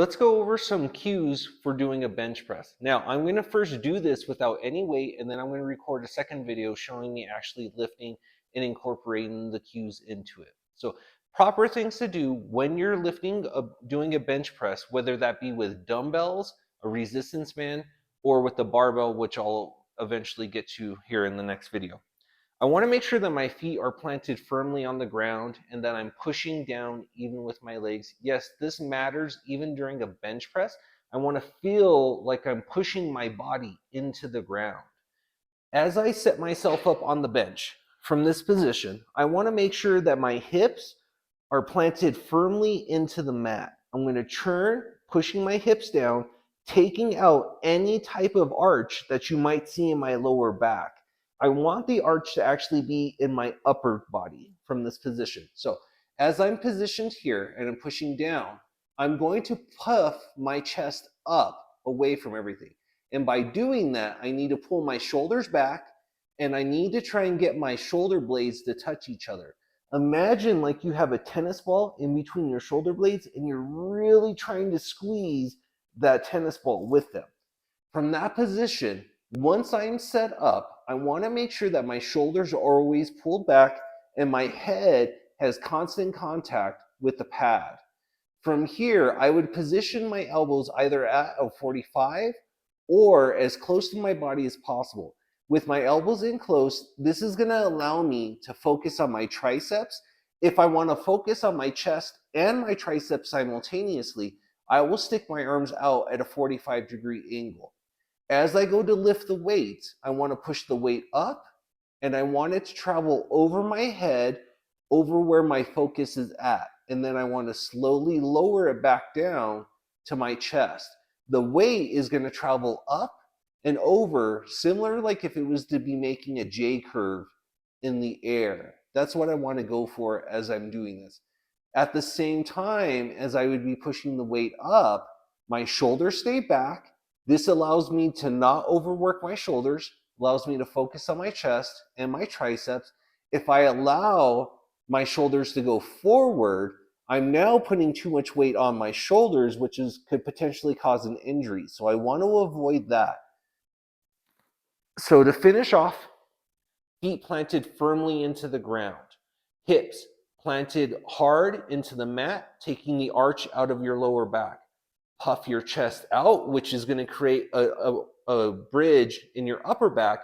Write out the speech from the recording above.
Let's go over some cues for doing a bench press. Now, I'm going to first do this without any weight, and then I'm going to record a second video showing me actually lifting and incorporating the cues into it. So, proper things to do when you're doing a bench press, whether that be with dumbbells, a resistance band, or with the barbell, which I'll eventually get to here in the next video. I want to make sure that my feet are planted firmly on the ground and that I'm pushing down even with my legs. Yes, this matters even during a bench press. I want to feel like I'm pushing my body into the ground. As I set myself up on the bench from this position, I want to make sure that my hips are planted firmly into the mat. I'm going to turn, pushing my hips down, taking out any type of arch that you might see in my lower back. I want the arch to actually be in my upper body from this position. So as I'm positioned here and I'm pushing down, I'm going to puff my chest up away from everything. And by doing that, I need to pull my shoulders back and I need to try and get my shoulder blades to touch each other. Imagine like you have a tennis ball in between your shoulder blades and you're really trying to squeeze that tennis ball with them. From that position, once I'm set up, I want to make sure that my shoulders are always pulled back and my head has constant contact with the pad. From here, I would position my elbows either at a 45 or as close to my body as possible. With my elbows in close, this is going to allow me to focus on my triceps. If I want to focus on my chest and my triceps simultaneously, I will stick my arms out at a 45-degree angle. As I go to lift the weight, I want to push the weight up and I want it to travel over my head, over where my focus is at. And then I want to slowly lower it back down to my chest. The weight is going to travel up and over, similar like if it was to be making a J curve in the air. That's what I want to go for as I'm doing this. At the same time as I would be pushing the weight up, my shoulders stay back. This allows me to not overwork my shoulders, allows me to focus on my chest and my triceps. If I allow my shoulders to go forward, I'm now putting too much weight on my shoulders, which could potentially cause an injury. So I want to avoid that. So to finish off, feet planted firmly into the ground, hips planted hard into the mat, taking the arch out of your lower back. Puff your chest out, which is going to create a bridge in your upper back,